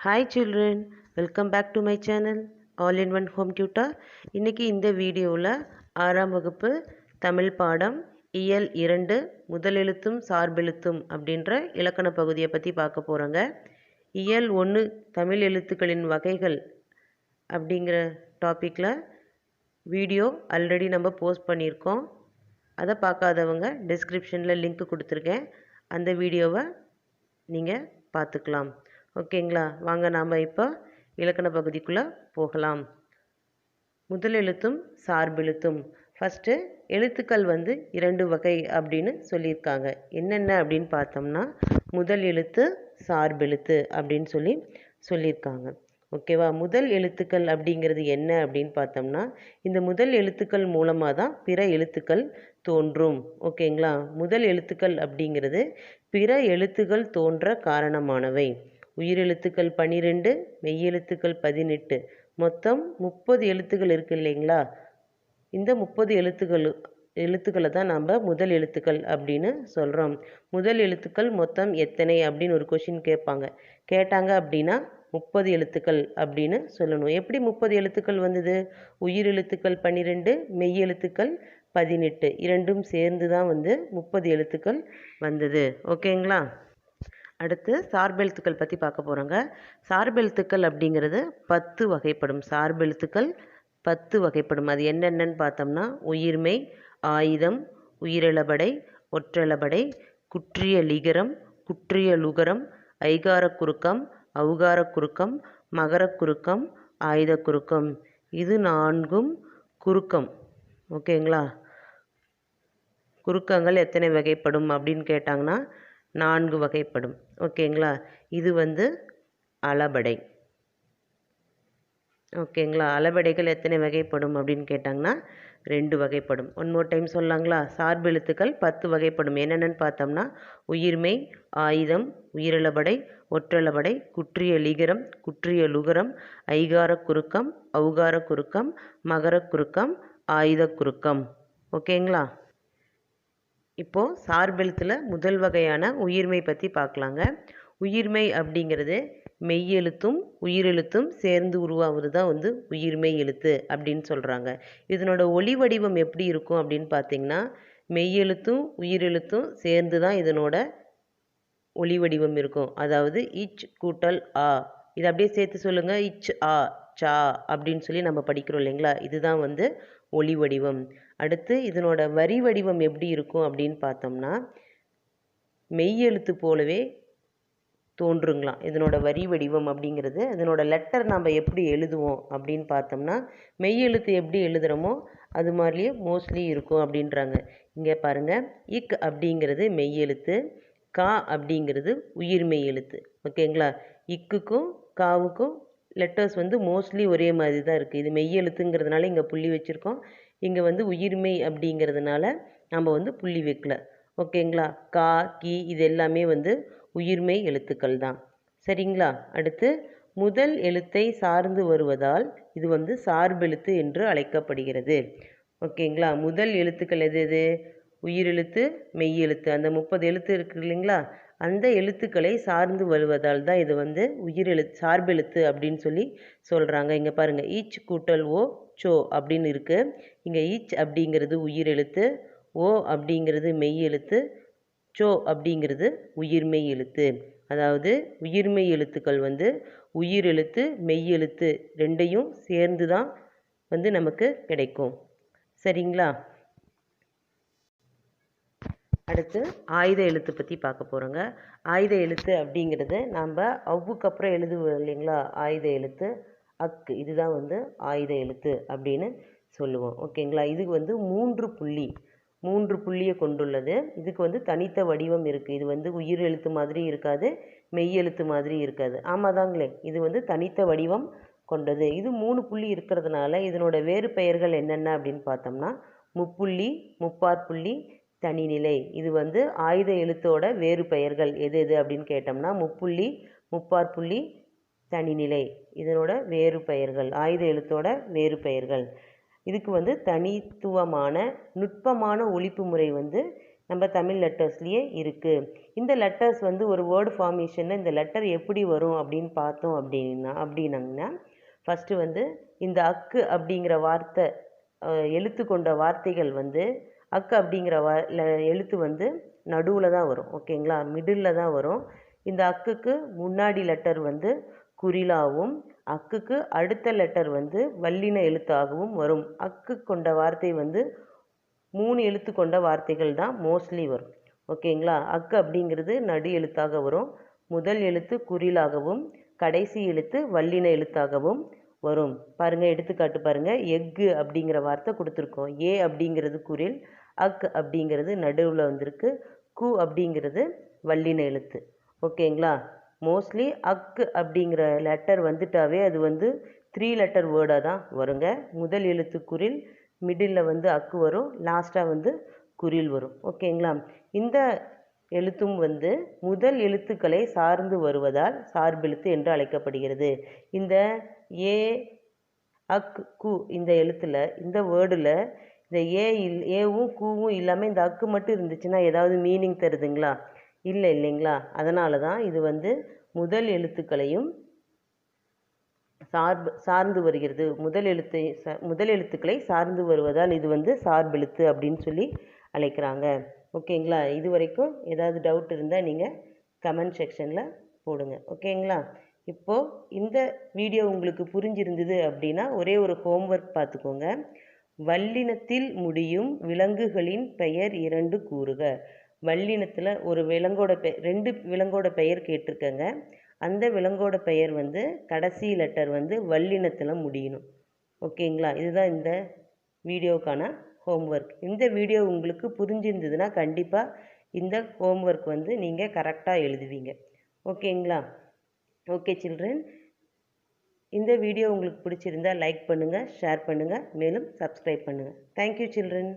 Hi children, welcome back to my channel All in One Home Tutor. இன்னைக்கு இந்த வீடியோவில் 6ஆம் வகுப்பு தமிழ் பாடம் இயல் 2 முதலெழுத்தும் சார்பெழுத்தும் அப்படின்ற இலக்கண பகுதியை பற்றி பார்க்க போகிறோங்க. இயல் 1 தமிழ் எழுத்துக்களின் வகைகள் அப்படிங்கிற டாப்பிக்கில் வீடியோ ஆல்ரெடி நம்ம போஸ்ட் பண்ணியிருக்கோம். அதை பார்க்காதவங்க டிஸ்கிரிப்ஷனில் லிங்க் கொடுத்துருக்கேன். அந்த வீடியோவை நீங்கள் பார்த்துக்கலாம். ஓகேங்களா, வாங்க நாம் இப்போ இலக்கண பகுதிக்குள்ளே போகலாம். முதல் எழுத்தும் சார்பெழுத்தும். ஃபஸ்ட்டு எழுத்துக்கள் 2 வகை அப்படின்னு சொல்லியிருக்காங்க. என்னென்ன அப்படின்னு பார்த்தோம்னா முதல் எழுத்து சார்பெழுத்து அப்படின்னு சொல்லியிருக்காங்க. ஓகேவா, முதல் எழுத்துக்கள் அப்படிங்கிறது என்ன அப்படின்னு பார்த்தோம்னா இந்த முதல் எழுத்துக்கள் மூலமாக தான் பிற எழுத்துக்கள் தோன்றும். ஓகேங்களா, முதல் எழுத்துக்கள் அப்படிங்கிறது பிற எழுத்துக்கள் தோன்ற காரணமானவை. உயிரெழுத்துக்கள் 12, மெய்யெழுத்துக்கள் 18, மொத்தம் 30 எழுத்துக்கள் இருக்குது இல்லைங்களா. இந்த 30 எழுத்துக்களை தான் நம்ம முதல் எழுத்துக்கள் அப்படின்னு சொல்கிறோம். முதல் எழுத்துக்கள் மொத்தம் எத்தனை அப்படின்னு ஒரு கொஷின் கேட்டாங்க அப்படின்னா 30 எழுத்துக்கள் அப்படின்னு சொல்லணும். எப்படி 30 எழுத்துக்கள் வந்தது? உயிரெழுத்துக்கள் 12, மெய்யெழுத்துக்கள் 18, இரண்டும் சேர்ந்து தான் 30 எழுத்துக்கள் வந்தது. ஓகேங்களா. அடுத்து சார்பெழுத்துக்கள் பற்றி பார்க்க போகிறோங்க. சார்பெழுத்துக்கள் அப்படிங்கிறது 10 வகைப்படும். சார்பெழுத்துக்கள் 10 வகைப்படும். அது என்னென்னு பார்த்தோம்னா உயிர்மெய், ஆயுதம், உயிரெழபடை, ஒற்றெழபடை, குற்றிய லிகரம், குற்றிய லுகரம், ஐகார குறுக்கம், ஔகார குறுக்கம், மகர குறுக்கம், ஆயுத குறுக்கம். இது 4ம் குறுக்கம். ஓகேங்களா. குறுக்கங்கள் எத்தனை வகைப்படும் அப்படின்னு கேட்டாங்கன்னா 4 வகைப்படும். ஓகேங்களா. இது அளபடை. ஓகேங்களா. அளபடைகள் எத்தனை வகைப்படும் அப்படின்னு கேட்டாங்கன்னா 2 வகைப்படும். One more time சொல்லலாங்களா. சார்பெழுத்துக்கள் 10 வகைப்படும். என்னென்னு பார்த்தோம்னா உயிர்மெய், ஆயுதம், உயிரெழபடை, ஒற்றெழபடை, குற்றிய லிகரம், குற்றிய லுகரம், ஐகார குறுக்கம், ஔகார குறுக்கம், மகர குறுக்கம், ஆயுத குறுக்கம். ஓகேங்களா. இப்போது சார்பெழுத்தில் முதல் வகையான உயிர்மெய் பற்றி பார்க்கலாங்க. உயிர்மெய் அப்படிங்கிறது மெய்யெழுத்தும் உயிரெழுத்தும் சேர்ந்து உருவாவது தான் உயிர்மெய் எழுத்து அப்படின்னு சொல்கிறாங்க. இதனோட ஒலி வடிவம் எப்படி இருக்கும் அப்படின்னு பார்த்தீங்கன்னா மெய்யெழுத்தும் உயிரெழுத்தும் சேர்ந்து தான் இதனோட ஒலி வடிவம் இருக்கும். அதாவது இச் கூட்டல் ஆ, இதை அப்படியே சேர்த்து சொல்லுங்கள். இச் ஆ சா அப்படின்னு சொல்லி நம்ம படிக்கிறோம் இல்லைங்களா. இதுதான் ஒலி வடிவம். அடுத்து இதனோட வரி வடிவம் எப்படி இருக்கும் அப்படின்னு பார்த்தோம்னா மெய்யெழுத்து போலவே தோன்றுங்களாம் இதனோட வரி வடிவம் அப்படிங்கிறது. இதனோட லெட்டர் நம்ம எப்படி எழுதுவோம் அப்படின்னு பார்த்தோம்னா மெய்யெழுத்து எப்படி எழுதுகிறோமோ அது மாதிரியே மோஸ்ட்லி இருக்கும் அப்படின்றாங்க. இங்கே பாருங்கள், இக் அப்படிங்கிறது மெய்யெழுத்து, கா அப்படிங்கிறது உயிர்மெய் எழுத்து. ஓகேங்களா. இக்குக்கும் காவுக்கும் லெட்டர்ஸ் மோஸ்ட்லி ஒரே மாதிரி தான் இருக்குது. இது மெய்யெழுத்துங்கிறதுனால இங்கே புள்ளி வச்சுருக்கோம். இங்கே உயிர்மெய் அப்படிங்கிறதுனால நம்ம புள்ளி வைக்கல. ஓகேங்களா. கா, கி இது எல்லாமே உயிர்மெய் எழுத்துக்கள் தான். சரிங்களா. அடுத்து முதல் எழுத்தை சார்ந்து வருவதால் இது சார்பெழுத்து என்று அழைக்கப்படுகிறது. ஓகேங்களா. முதல் எழுத்துக்கள் எது எது? உயிரெழுத்து, மெய்யெழுத்து. அந்த 30 எழுத்து இருக்குது இல்லைங்களா, அந்த எழுத்துக்களை சார்ந்து வருவதால் தான் இது உயிரெழுத்து சார்பெழுத்து அப்படின்னு சொல்கிறாங்க. இங்கே பாருங்கள், ஈச் கூட்டல் ஓ சோ அப்படின்னு இருக்குது. இங்கே ஈச் அப்படிங்கிறது உயிரெழுத்து, ஓ அப்படிங்கிறது மெய்யெழுத்து, சோ அப்படிங்கிறது உயிர்மெய் எழுத்து. அதாவது உயிர்மெய் எழுத்துக்கள் உயிரெழுத்து மெய்யெழுத்து ரெண்டையும் சேர்ந்து தான் நமக்கு கிடைக்கும். சரிங்களா. அடுத்து ஆயுத எழுத்து பற்றி பார்க்க போகிறோங்க. ஆயுத எழுத்து அப்படிங்கிறது நாம் அவ்வுக்கு அப்புறம் எழுதுவோம் இல்லைங்களா. ஆயுத எழுத்து அக்கு, இதுதான் ஆயுத எழுத்து அப்படின்னு சொல்லுவோம். ஓகேங்களா. இதுக்கு 3 புள்ளியை கொண்டுள்ளது. இதுக்கு தனித்த வடிவம் இருக்குது. இது உயிர் எழுத்து மாதிரி இருக்காது, மெய் எழுத்து மாதிரி இருக்காது. ஆமாதாங்களே, இது தனித்த வடிவம் கொண்டது. இது 3 புள்ளி இருக்கிறதுனால இதனோட வேறு பெயர்கள் என்னென்ன அப்படின்னு பார்த்தோம்னா முப்புள்ளி, முப்பாற்புள்ளி, தனிநிலை. இது ஆயுத எழுத்தோட வேறு பெயர்கள் எது எது அப்படின்னு கேட்டோம்னா முப்புள்ளி, முப்பாற்புள்ளி, தனிநிலை இதனோட வேறு பெயர்கள், ஆயுத எழுத்தோட வேறு பெயர்கள். இதுக்கு தனித்துவமான நுட்பமான ஒலிப்பு முறை நம்ம தமிழ் லெட்டர்ஸ்லேயே இருக்குது. இந்த லெட்டர்ஸ் வந்து ஒரு வேர்டு ஃபார்மேஷனில் இந்த லெட்டர் எப்படி வரும் அப்படின்னு பார்த்தோம் அப்படின்னாங்கன்னா ஃபஸ்ட்டு வந்து இந்த அக்கு அப்படிங்கிற வார்த்தை எழுத்து கொண்ட வார்த்தைகள் வந்து அக்கு அப்படிங்கிற எழுத்து வந்து நடுவில் தான் வரும். ஓகேங்களா, மிடில் தான் வரும். இந்த அக்குக்கு முன்னாடி லெட்டர் வந்து குறிலாகவும் அக்குக்கு அடுத்த லெட்டர் வந்து வல்லின எழுத்தாகவும் வரும். அக்கு கொண்ட வார்த்தை வந்து 3 எழுத்து கொண்ட வார்த்தைகள் தான் மோஸ்ட்லி வரும். ஓகேங்களா, அக்கு அப்படிங்கிறது நடு எழுத்தாக வரும். முதல் எழுத்து குறிலாகவும் கடைசி எழுத்து வல்லின எழுத்தாகவும் வரும். பாருங்கள், எடுத்துக்காட்டு பாருங்கள். எக்கு அப்படிங்கிற வார்த்தை கொடுத்துருக்கோம். ஏ அப்படிங்கிறது குறில், அக் அப்படிங்கிறது நடுவில் வந்திருக்கு, கு அப்படிங்கிறது வல்லின எழுத்து. ஓகேங்களா, மோஸ்ட்லி அக்கு அப்படிங்கிற லெட்டர் வந்துட்டாவே அது வந்து 3 லெட்டர் வேர்டாக தான் வருங்க. முதல் எழுத்து குறில், மிடில் வந்து அக்கு வரும், லாஸ்ட்டாக வந்து குறில் வரும். ஓகேங்களா, இந்த எழுத்தும் வந்து முதல் எழுத்துக்களை சார்ந்து வருவதால் சார்பெழுத்து என்று அழைக்கப்படுகிறது. இந்த ஏ அக் கு இந்த எழுத்தில் இந்த வேர்டில் இந்த ஏவும் கூவும் இல்லாமல் இந்த அக்கு மட்டும் இருந்துச்சுன்னா ஏதாவது மீனிங் தருதுங்களா? இல்லைங்களா? அதனால தான் இது வந்து முதல் எழுத்துக்களையும் சார்ந்து வருகிறது. முதல் எழுத்துக்களை சார்ந்து வருவதால் இது வந்து சார்பெழுத்து அப்படின்னு சொல்லி அழைக்கிறாங்க. ஓகேங்களா, இது வரைக்கும் ஏதாவது டவுட் இருந்தால் நீங்கள் கமெண்ட் செக்ஷனில் போடுங்க. ஓகேங்களா, இப்போது இந்த வீடியோ உங்களுக்கு புரிஞ்சிருந்தது அப்படின்னா ஒரே ஒரு ஹோம்ஒர்க் பார்த்துக்கோங்க. வல்லினத்தில் முடியும் விலங்குகளின் பெயர் 2 கூறுக. வல்லினத்தில் ஒரு விலங்கோட 2 விலங்கோட பெயர் கேட்டிருக்கேங்க. அந்த விலங்கோட பெயர் வந்து கடைசி லெட்டர் வந்து வல்லினத்தில் முடியணும். ஓகேங்களா, இதுதான் இந்த வீடியோக்கான ஹோம்ஒர்க். இந்த வீடியோ உங்களுக்கு புரிஞ்சிருந்ததுன்னா கண்டிப்பாக இந்த ஹோம்ஒர்க் வந்து நீங்கள் கரெக்டாக எழுதுவீங்க. ஓகேங்களா? ஓகே சில்ட்ரன், இந்த வீடியோ உங்களுக்கு பிடிச்சிருந்தா லைக் பண்ணுங்கள், ஷேர் பண்ணுங்கள், மேலும் சப்ஸ்கிரைப் பண்ணுங்கள். Thank you children.